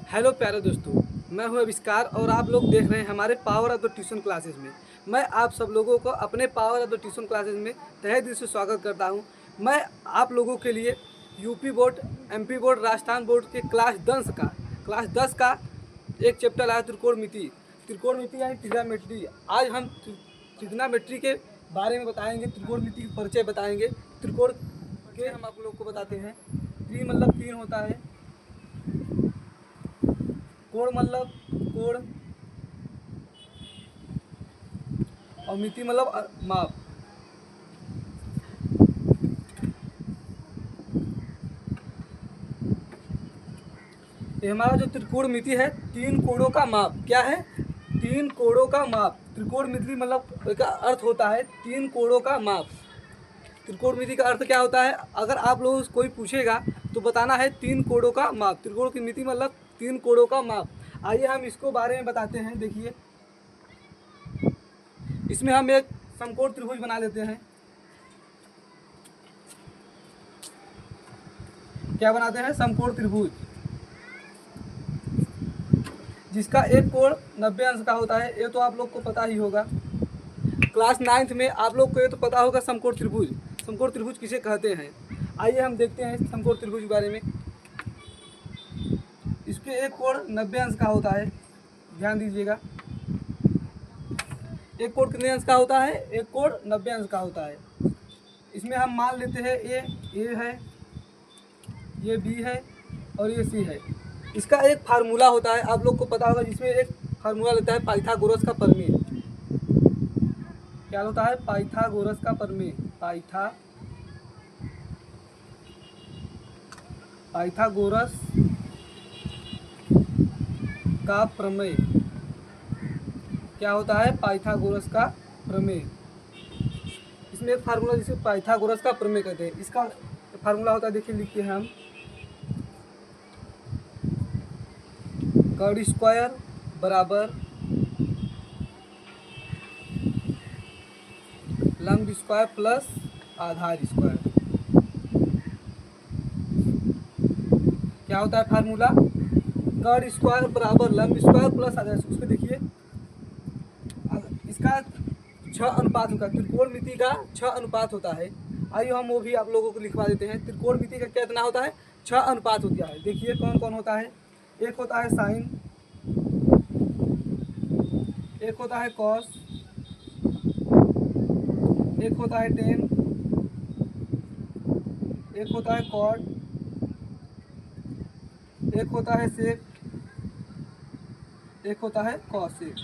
Hello प्यारे दोस्तों, मैं हूं आविष्कार और आप लोग देख रहे हैं हमारे power of the tuition classes में। मैं आप सब लोगों को अपने power of the tuition classes में तहे दिल से स्वागत करता हूं। मैं आप लोगों के लिए UP board, MP board, Rajasthan board के क्लास 10 का एक चैप्टर आया त्रिकोणमिति यानी ट्रिग्नोमेट्री। आज हम ट्रिग्नोमेट्री के बारे में बताएंगे, त्रिकोणमिति के परिचय बताएंगे। त्रिकोण के हम आप लोग को बताते हैं। त्रि मतलब 3 होता है, कोण मतलब कोण, और मिति मतलब माप। ये हमारा जो त्रिकोण मिति है, 3 कोणों का माप। क्या है? 3 कोणों का माप। त्रिकोण मिति मतलब का अर्थ होता है 3 कोणों का माप। त्रिकोण मिति का अर्थ क्या होता है? अगर आप लोगों से कोई पूछेगा तो बताना है 3 कोणों का माप। त्रिकोण की मिति मतलब 3 कोणों का माप। आइए हम इसको बारे में बताते हैं। देखिए, इसमें हम एक समकोण त्रिभुज बना लेते हैं। क्या बनाते हैं? समकोण त्रिभुज, जिसका एक कोण 90 अंश का होता है। ये तो आप लोग को पता ही होगा। क्लास 9th में आप लोग को ये तो पता होगा समकोण त्रिभुज किसे कहते हैं। आइए हम देखते हैं समकोण त्रिभुज के बारे में। इसके एक कोण 90 अंश का होता है। ध्यान दीजिएगा, एक कोण कितने अंश का होता है? एक कोण 90 अंश का होता है। इसमें हम मान लेते हैं ए है, ये बी है और ये सी है। इसका एक फार्मूला होता है, आप लोग को पता होगा, जिसमें एक फार्मूला लेता है पाइथागोरस का प्रमेय। क्या होता है? पाइथागोरस का प्रमेय। पाइथागोरस का प्रमेय। क्या होता है? पाइथागोरस का प्रमेय। इसमें एक फार्मूला जिसे पाइथागोरस का प्रमेय कहते हैं। इसका फार्मूला होता है, देखिए लिखते हैं हम, कर्ड स्क्वायर बराबर लंब स्क्वायर प्लस आधार स्क्वायर। क्या होता है फार्मूला? कर्ड स्क्वायर बराबर लंब स्क्वायर प्लस आधार। उसको देखिए, इसका 6 अनुपात होता है। त्रिकोण मिति का 6 अनुपात होता है। आइए हम वो भी आप लोगों को लिखवा देते हैं। त्रिकोण मिति का कितना होता है? 6 अनुपात होता है। देखिए कौन कौन होता है। एक होता है साइन, एक होता है कॉस, एक होता है टेन, एक होता है कॉड, एक होता है सेक, एक होता है कॉसेक।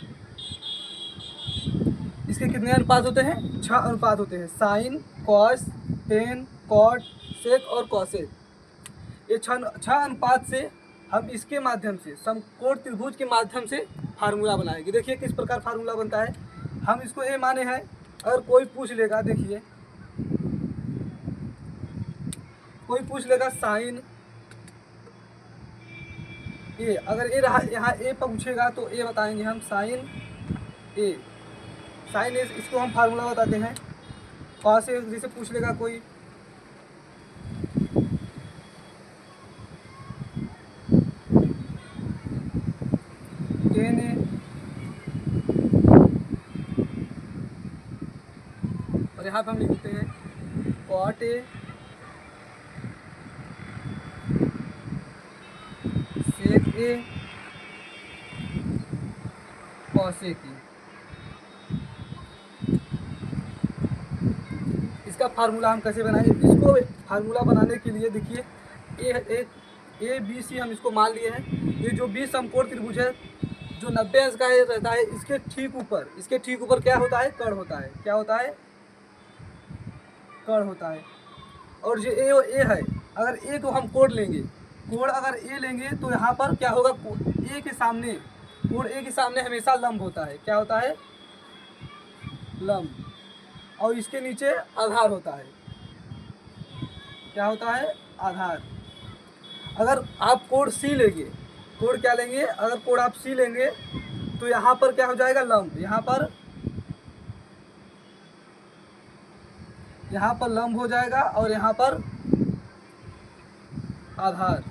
इसके कितने अनुपात होते हैं? 6 अनुपात होते हैं। साइन, कॉस, टेन, कॉड, सेक और कॉसेक। ये 6 अनुपात से हम इसके माध्यम से समकोण त्रिभुज के माध्यम से फार्मूला बनाएंगे। देखिए किस प्रकार फार्मूला बनता है। हम इसको ए माने हैं। अगर कोई पूछ लेगा, देखिए कोई पूछ लेगा साइन ए, अगर ए रहा यहाँ ए पूछेगा तो ए बताएंगे हम साइन ए। इसको हम फार्मूला बताते हैं। कॉस ए जैसे पूछ लेगा कोई, टेन ए, और यहाँ पे हम लिखते हैं cot A, sec A, cosec ए। इसका फार्मूला हम कैसे बनाएंगे? इसको फार्मूला बनाने के लिए देखिए, ए बी सी हम इसको मान लिए हैं। ये जो बी समकोण त्रिभुज है, जो 90 अंश का रहता है, इसके ठीक ऊपर क्या होता है? कर्ण होता है। क्या होता है? कर्ण होता है। और जो ए है, अगर ए को हम कोण लेंगे, कोण अगर ए लेंगे तो यहाँ पर क्या होगा? ए के सामने, कोण ए के सामने हमेशा लंब होता है। क्या होता है? लंब। और इसके नीचे आधार होता है। क्या होता है? आधार। अगर आप कोण सी लेंगे, कोण क्या लेंगे? अगर कोण आप सी लेंगे तो यहाँ पर क्या हो जाएगा? लंब। यहाँ पर लंब हो जाएगा और यहाँ पर आधार।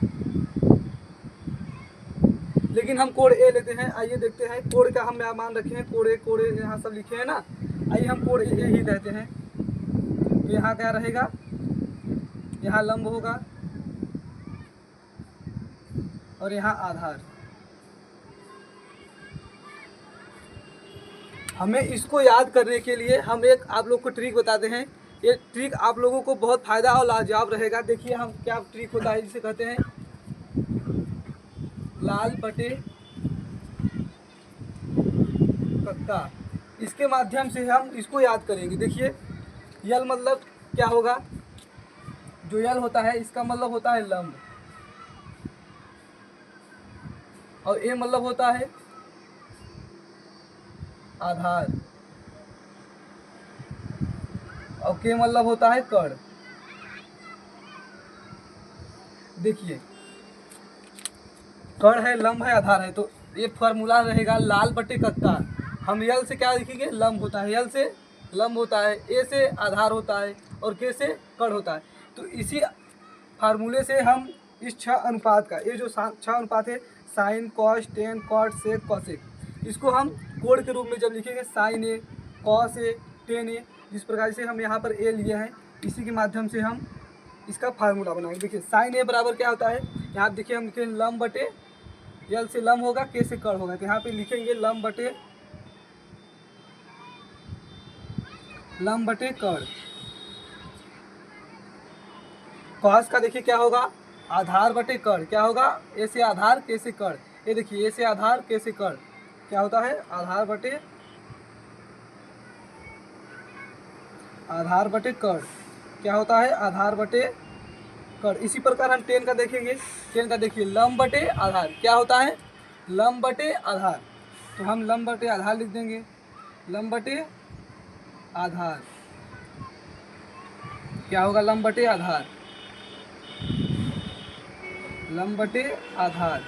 लेकिन हम कोड ए लेते हैं। आइए देखते हैं कोड का हम यहाँ मान रखे हैं, कोड ए, कोड यहाँ सब लिखे हैं ना। आइए हम कोड ए ही कहते हैं। तो यहाँ क्या रहेगा, यहाँ लंब होगा और यहाँ आधार। हमें इसको याद करने के लिए हम एक आप लोग को ट्रिक बताते हैं। ये ट्रिक आप लोगों को बहुत फ़ायदा और लाजवाब रहेगा। देखिए हम क्या ट्रिक होता है, जिसे कहते हैं लाल बटे कक्का। इसके माध्यम से हम इसको याद करेंगे। देखिए यल मतलब क्या होगा, जो यल होता है इसका मतलब होता है लंब, और ए मतलब होता है आधार, और के मतलब होता है कर्ण। देखिए कर्ण है, लंब है, आधार है, तो ये फार्मूला रहेगा लाल बटे कक्का। हम यल से क्या लिखेंगे, लंब होता है, यल से लंब होता है, ए से आधार होता है, और के से कर्ण होता है। तो इसी फार्मूले से हम इस 6 अनुपात का, ये जो 6 अनुपात है, साइन, कॉस, टेन, कॉट, सेक, कॉसेक, इसको हम कोड के रूप में जब लिखेंगे sign A, cos A, ten ए, जिस प्रकार से हम यहाँ पर ए लिए हैं, इसी के माध्यम से हम इसका फार्मूला बनाएंगे। देखिए साइन ए बराबर क्या होता है, यहाँ देखिए हम लिखेंगे लंब बटे, यल से लंब होगा, के से कर्ण होगा, तो यहाँ पे लिखेंगे लंब बटे कर्ण। कॉस का देखिए क्या होगा, आधार बटे कर्ण, क्या होगा, ए से आधार, के से कर्ण। ये देखिए ए से आधार, के से कर्ण, क्या होता है, आधार बटे कर्ण, क्या होता है, आधार बटे कर्ण। इसी प्रकार हम टेन का देखेंगे। टेन का देखिए लंब बटे आधार, क्या होता है, लंब बटे आधार, तो हम लंब बटे आधार लिख देंगे, लंब बटे आधार, क्या होगा, लंब बटे आधार, लंब बटे आधार।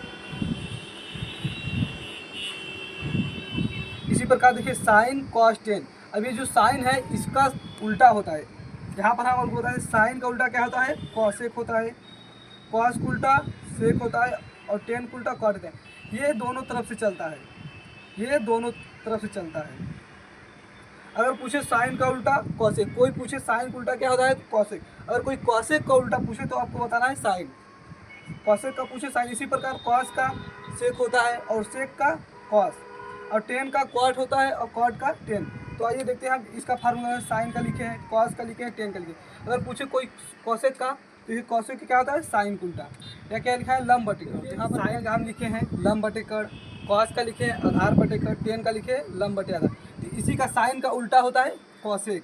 इसी प्रकार देखिए साइन, कॉस, टेन। अब ये जो साइन है इसका उल्टा होता है, यहाँ पर हम होता है साइन का उल्टा क्या होता है, कॉसेक होता है, कॉस का उल्टा सेक होता है, और टेन का उल्टा कॉट होता है। ये दोनों तरफ से चलता है, ये दोनों तरफ से चलता है। अगर पूछे साइन का उल्टा कॉसेक, कोई पूछे साइन का उल्टा क्या होता है, कॉसेक। अगर कोई कॉसेक का उल्टा पूछे तो आपको बताना है साइन, कॉसेक का पूछे साइन। इसी प्रकार कॉस का सेक होता है, और सेक का कॉस, और टेन का कॉट होता है, और कॉट का टेन। तो आइए देखते हैं हम इसका फार्मूला है, साइन का लिखे हैं, कॉस का लिखे हैं, टेन का लिखे हैं। अगर पूछे कोई कॉसेक का, तो ये कॉसेक का क्या होता है, साइन का उल्टा, या क्या लिखा है, लंब बटे कर्ण। यहाँ पर साइन का हम लिखे हैं लंब बटे कर्ण, कॉस का लिखे हैं आधार बटे कर्ण, टेन का लिखे हैं लंब बटे आधार। तो इसी का साइन का उल्टा होता है कॉसेक,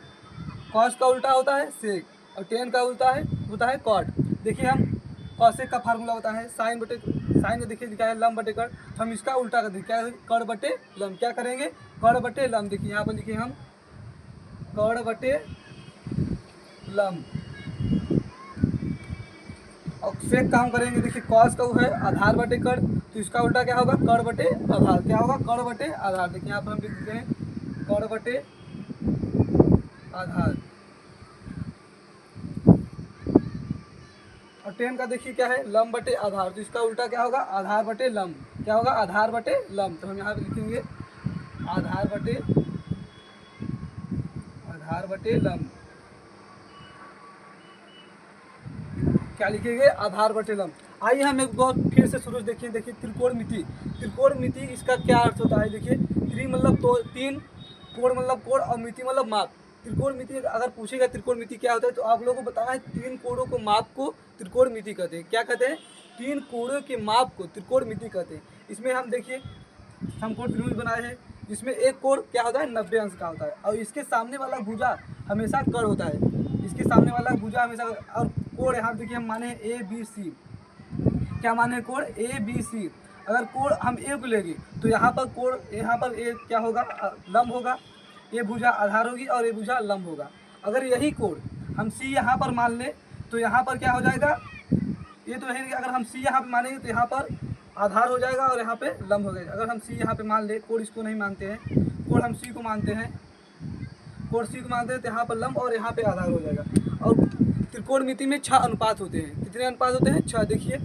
कॉस का उल्टा होता है सेक, और टेन का उल्टा होता है कॉट। देखिए हम कॉसेक का फार्मूला होता है साइन बटे, साइन देखिए लिखा है लंब बटे कर्ण, तो हम इसका उल्टा कर देंगे, क्या कर्ण बटे लंब, क्या करेंगे, कर्ण बटे लंब। देखिए यहाँ पर लिखे हम कर्ण बटे लंब, और सेक काम करेंगे। देखिए कॉस का वो है आधार बटे कर्ण, तो इसका उल्टा क्या होगा, कर्ण बटे आधार, क्या होगा, कर्ण बटे आधार। देखिए यहाँ पर हम लिख देते हैं कर्ण बटे आधार। और टेन का देखिए क्या है, लंब बटे आधार, तो इसका उल्टा क्या होगा, आधार बटे लंब, क्या होगा, आधार बटे लंब। तो हम यहाँ पे लिखेंगे आधार बटे लंब, क्या लिखेंगे, आधार बटे लंब। आइए हम एक बार फिर से शुरू देखिए। देखिए त्रिकोणमिति, त्रिकोणमिति इसका क्या अर्थ होता है। देखिए त्रि मतलब तो 3, कोण मतलब कोण, और मिति मतलब माप। त्रिकोणमिति अगर पूछेगा त्रिकोणमिति क्या होता है, तो आप लोगों को बताना है 3 कोणों को माप को त्रिकोणमिति कहते हैं। क्या कहते हैं, 3 कोणों के माप को त्रिकोणमिति कहते हैं। इसमें हम देखिए समकोण त्रिभुज बनाए हैं, जिसमें एक कोण क्या होता है, 90 अंश का होता है, और इसके सामने वाला भुजा हमेशा कर्ण होता है, इसके सामने वाला भुजा हमेशा। और कोण यहाँ देखिए हम माने ए बी सी, क्या माने, कोण ए बी सी। अगर कोण हम ए को लेंगे तो यहाँ पर कोण, यहाँ पर ए क्या होगा, लंब होगा, ये भुजा आधार होगी, और ये भुजा लंब होगा। अगर यही कोण हम सी यहाँ पर मान लें तो यहाँ पर क्या हो जाएगा, ये तो है, अगर हम सी यहाँ पे मानेंगे तो यहाँ पर आधार हो जाएगा, और यहाँ पे लंब हो जाएगा। अगर हम सी यहाँ पे मान ले, कोण इसको नहीं मानते हैं, कोण हम सी को मानते हैं, कोण सी को मानते हैं, तो यहाँ पर लंब और यहाँ पे आधार हो जाएगा। और त्रिकोणमिति में 6 अनुपात होते हैं। कितने अनुपात होते हैं, 6। देखिए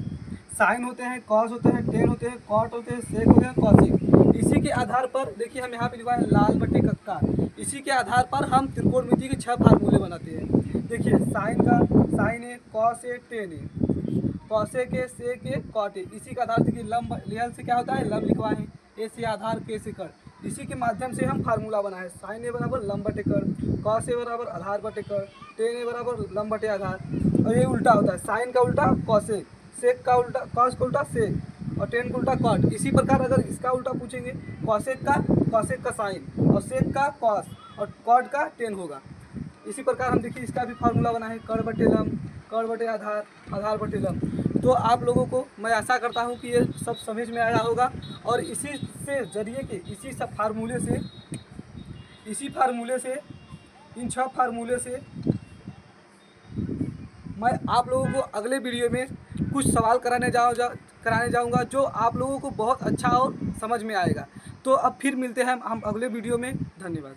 साइन होते हैं, कॉस होते हैं, टेन होते हैं, कॉट होते हैं, सेक होते हैं, कॉसेक। इसी के आधार पर देखिए हम यहाँ पे लिखा है लाल बटे कक्का। इसी के आधार पर हम त्रिकोणमिति के 6 फार्मूले बनाते हैं। देखिए साइन का साइन है, कॉस है, टेन है, कॉसेक है, सेक है, कॉट है। इसी के आधार से कि लंब लियल से क्या होता है, लंब लिखवाए हैं, ए से आधार, के से कर। इसी के माध्यम से हम फार्मूला बनाए, साइन ए बराबर लंब बटे कर, कॉस ए बराबर आधार बटे कर, टेन ए बराबर लंब बटे आधार। और ये उल्टा होता है, साइन का उल्टा कॉसेक, सेक का उल्टा, कॉस का उल्टा सेक, और टेन का उल्टा कॉट। इसी प्रकार अगर इसका उल्टा पूछेंगे, कॉसेक का साइन, और सेक का कॉस, और कॉट का टेन होगा। इसी प्रकार हम देखिए इसका भी फार्मूला बना है, कर बटे लंब, कर बटे आधार, आधार बटे लंब। तो आप लोगों को मैं आशा करता हूँ कि ये सब समझ में आया होगा, और इसी से जरिए के इसी सब फार्मूले से, इसी फार्मूले से, इन 6 फार्मूले से मैं आप लोगों को अगले वीडियो में कुछ सवाल कराने जाऊंगा जो आप लोगों को बहुत अच्छा और समझ में आएगा। तो अब फिर मिलते हैं हम अगले वीडियो में। धन्यवाद।